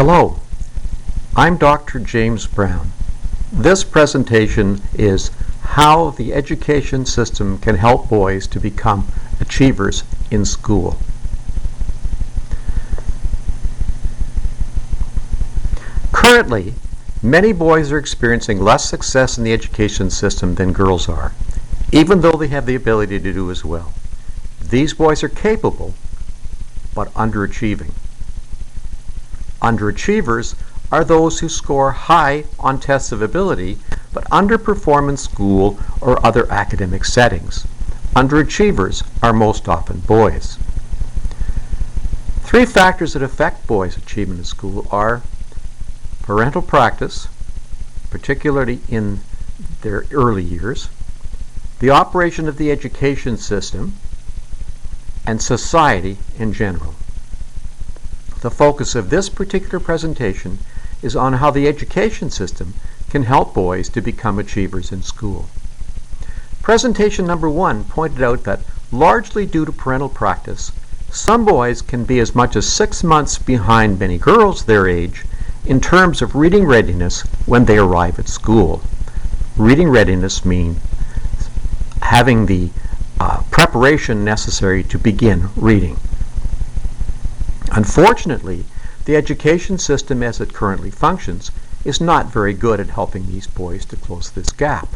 Hello, I'm Dr. James Brown. This presentation is how the education system can help boys to become achievers in school. Currently, many boys are experiencing less success in the education system than girls are, even though they have the ability to do as well. These boys are capable, but underachieving. Underachievers are those who score high on tests of ability but underperform in school or other academic settings. Underachievers are most often boys. Three factors that affect boys' achievement in school are parental practice, particularly in their early years, the operation of the education system, and society in general. The focus of this particular presentation is on how the education system can help boys to become achievers in school. Presentation number 1 pointed out that, largely due to parental practice, some boys can be as much as 6 months behind many girls their age in terms of reading readiness when they arrive at school. Reading readiness means having the preparation necessary to begin reading. Unfortunately, the education system as it currently functions is not very good at helping these boys to close this gap.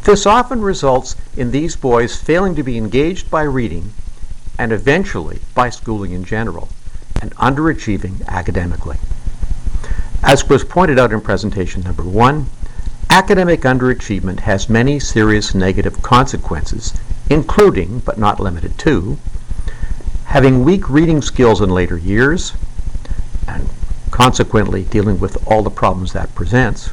This often results in these boys failing to be engaged by reading and eventually by schooling in general, and underachieving academically. As was pointed out in presentation number 1, academic underachievement has many serious negative consequences, including, but not limited to, having weak reading skills in later years, and consequently dealing with all the problems that presents,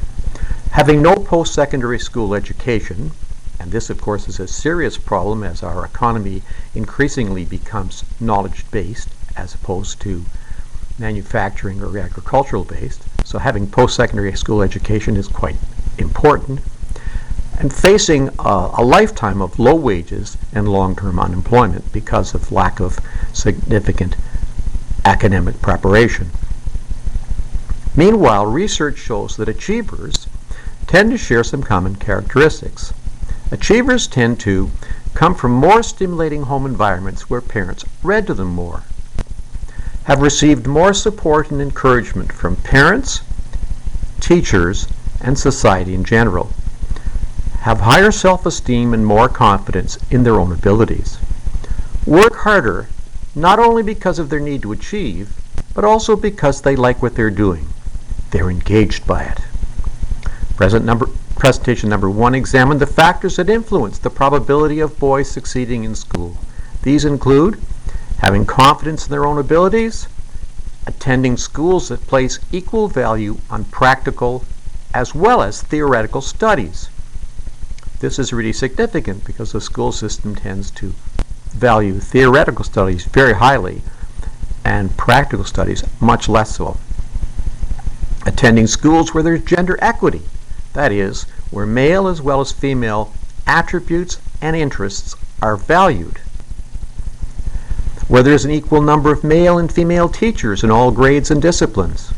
having no post-secondary school education, and this of course is a serious problem as our economy increasingly becomes knowledge-based as opposed to manufacturing or agricultural-based, so having post-secondary school education is quite important, and facing a lifetime of low wages and long-term unemployment because of lack of significant academic preparation. Meanwhile, research shows that achievers tend to share some common characteristics. Achievers tend to come from more stimulating home environments where parents read to them more, have received more support and encouragement from parents, teachers, and society in general, have higher self-esteem and more confidence in their own abilities, work harder not only because of their need to achieve, but also because they like what they're doing. They're engaged by it. Presentation number 1 examined the factors that influence the probability of boys succeeding in school. These include having confidence in their own abilities, attending schools that place equal value on practical as well as theoretical studies. This is really significant because the school system tends to value theoretical studies very highly and practical studies much less so. Attending schools where there's gender equity, that is, where male as well as female attributes and interests are valued. Where there's an equal number of male and female teachers in all grades and disciplines.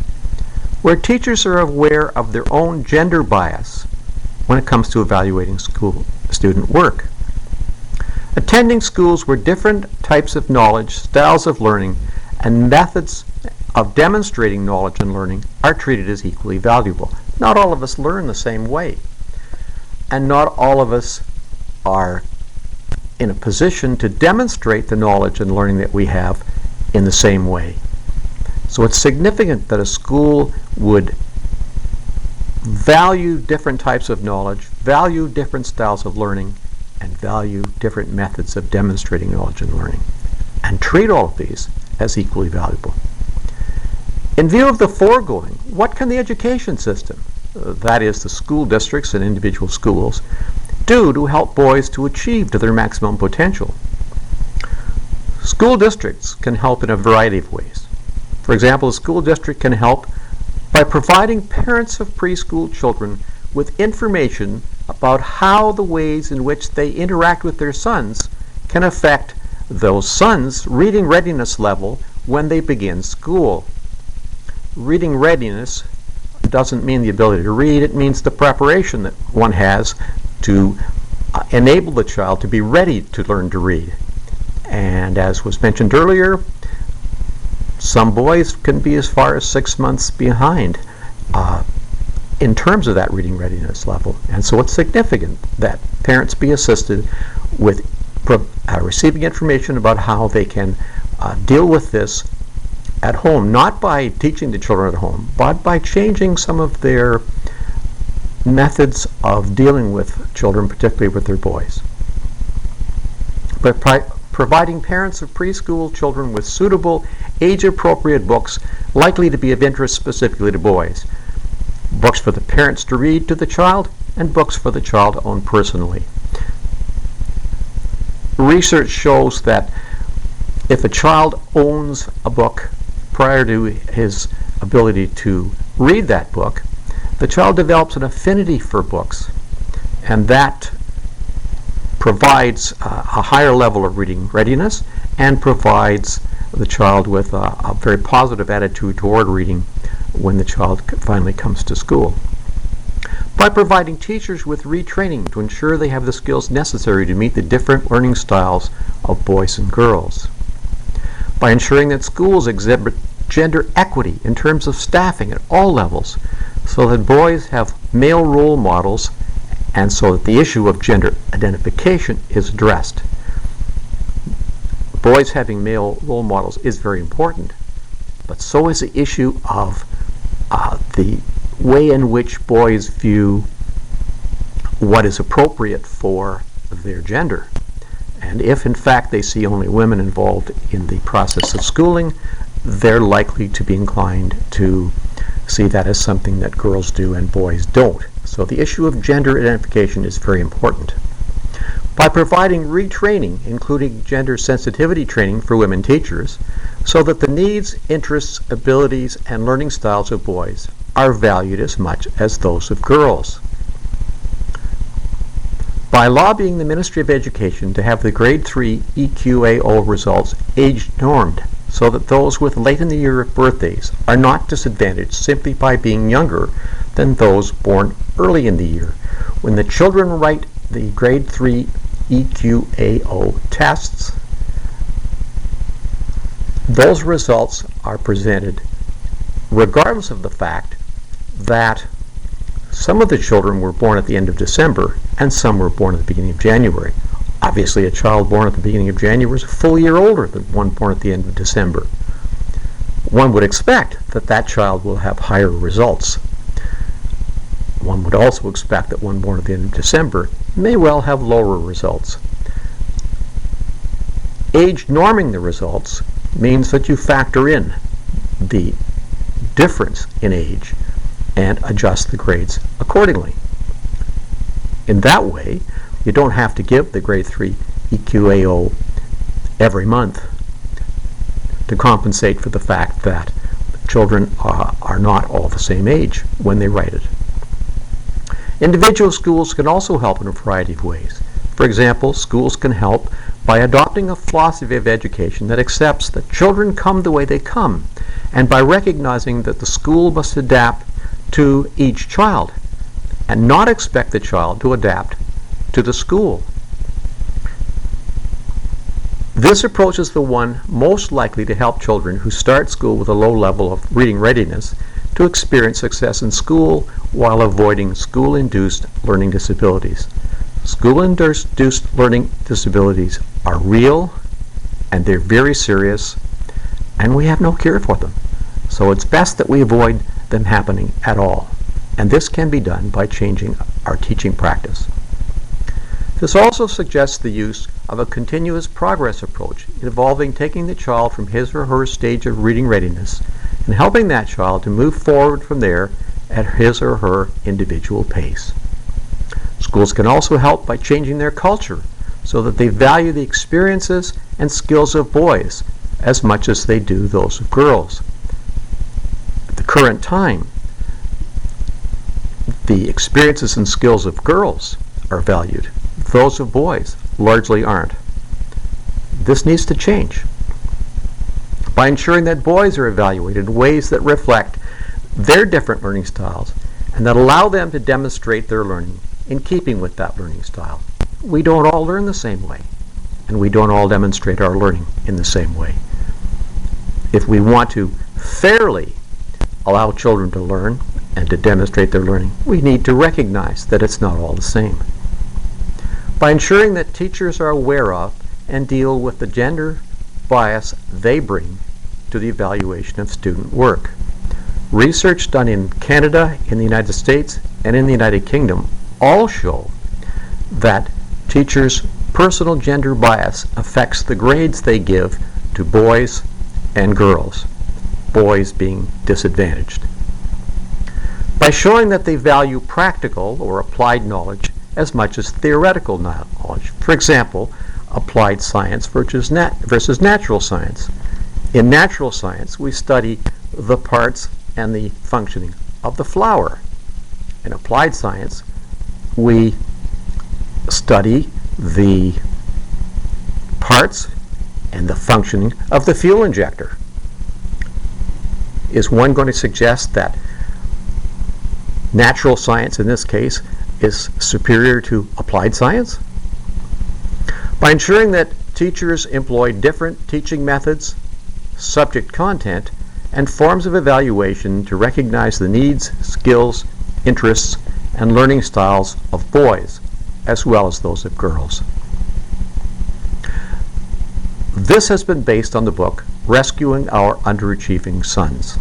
Where teachers are aware of their own gender bias when it comes to evaluating student work. Attending schools where different types of knowledge, styles of learning, and methods of demonstrating knowledge and learning are treated as equally valuable. Not all of us learn the same way, and not all of us are in a position to demonstrate the knowledge and learning that we have in the same way. So it's significant that a school would value different types of knowledge, value different styles of learning, and value different methods of demonstrating knowledge and learning, and treat all of these as equally valuable. In view of the foregoing, what can the education system, that is the school districts and individual schools, do to help boys to achieve to their maximum potential? School districts can help in a variety of ways. For example, a school district can help by providing parents of preschool children with information about how the ways in which they interact with their sons can affect those sons' reading readiness level when they begin school. reading readiness doesn't mean the ability to read, it means the preparation that one has to enable the child to be ready to learn to read. And as was mentioned earlier, some boys can be as far as 6 months behind in terms of that reading readiness level. And so it's significant that parents be assisted with receiving information about how they can deal with this at home, not by teaching the children at home, but by changing some of their methods of dealing with children, particularly with their boys. But providing parents of preschool children with suitable, age-appropriate books likely to be of interest specifically to boys. Books for the parents to read to the child, and books for the child to own personally. Research shows that if a child owns a book prior to his ability to read that book, the child develops an affinity for books, and that provides a higher level of reading readiness and provides the child with a very positive attitude toward reading when the child finally comes to school. By providing teachers with retraining to ensure they have the skills necessary to meet the different learning styles of boys and girls. By ensuring that schools exhibit gender equity in terms of staffing at all levels, so that boys have male role models and so that the issue of gender identification is addressed. Boys having male role models is very important, but so is the issue of the way in which boys view what is appropriate for their gender. And if in fact they see only women involved in the process of schooling, they're likely to be inclined to see that as something that girls do and boys don't. So the issue of gender identification is very important. By providing retraining, including gender sensitivity training for women teachers, so that the needs, interests, abilities, and learning styles of boys are valued as much as those of girls. By lobbying the Ministry of Education to have the Grade 3 EQAO results age-normed, so that those with late in the year birthdays are not disadvantaged simply by being younger than those born early in the year. When the children write the Grade 3 EQAO tests, those results are presented regardless of the fact that some of the children were born at the end of December and some were born at the beginning of January. Obviously, a child born at the beginning of January is a full year older than one born at the end of December. One would expect that that child will have higher results. One would also expect that one born at the end of December may well have lower results. Age norming the results means that you factor in the difference in age and adjust the grades accordingly. In that way, you don't have to give the Grade 3 EQAO every month to compensate for the fact that children are not all the same age when they write it. Individual schools can also help in a variety of ways. For example, schools can help by adopting a philosophy of education that accepts that children come the way they come, and by recognizing that the school must adapt to each child and not expect the child to adapt to the school. This approach is the one most likely to help children who start school with a low level of reading readiness to experience success in school while avoiding school-induced learning disabilities. School-induced learning disabilities are real and they're very serious, and we have no cure for them. So it's best that we avoid them happening at all. And this can be done by changing our teaching practice. This also suggests the use of a continuous progress approach involving taking the child from his or her stage of reading readiness and helping that child to move forward from there at his or her individual pace. Schools can also help by changing their culture so that they value the experiences and skills of boys as much as they do those of girls. At the current time, the experiences and skills of girls are valued. Those of boys largely aren't. This needs to change by ensuring that boys are evaluated in ways that reflect their different learning styles and that allow them to demonstrate their learning in keeping with that learning style. We don't all learn the same way, and we don't all demonstrate our learning in the same way. If we want to fairly allow children to learn and to demonstrate their learning, we need to recognize that it's not all the same. By ensuring that teachers are aware of and deal with the gender bias they bring to the evaluation of student work. Research done in Canada, in the United States, and in the United Kingdom all show that teachers' personal gender bias affects the grades they give to boys and girls, boys being disadvantaged. By showing that they value practical or applied knowledge as much as theoretical knowledge. For example, applied science versus natural science. In natural science, we study the parts and the functioning of the flower. In applied science, we study the parts and the functioning of the fuel injector. Is one going to suggest that natural science, in this case, is superior to applied science? By ensuring that teachers employ different teaching methods, subject content, and forms of evaluation to recognize the needs, skills, interests, and learning styles of boys, as well as those of girls. This has been based on the book, Rescuing Our Underachieving Sons.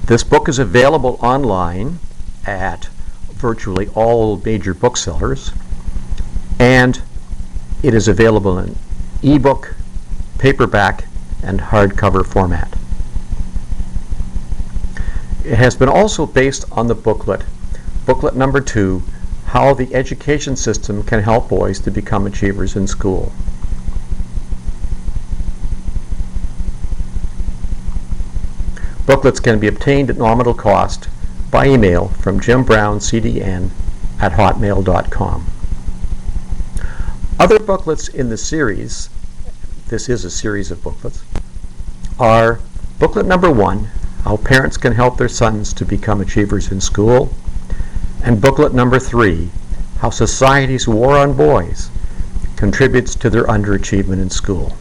This book is available online at virtually all major booksellers, and it is available in ebook, paperback, and hardcover format. It has been also based on the booklet number 2, How the Education System Can Help Boys to Become Achievers in School. Booklets can be obtained at nominal cost by email from jimbrownCDN@hotmail.com. Other booklets in the series, this is a series of booklets, are booklet number 1, How Parents Can Help Their Sons to Become Achievers in School, and booklet number 3, How Society's War on Boys Contributes to Their Underachievement in School.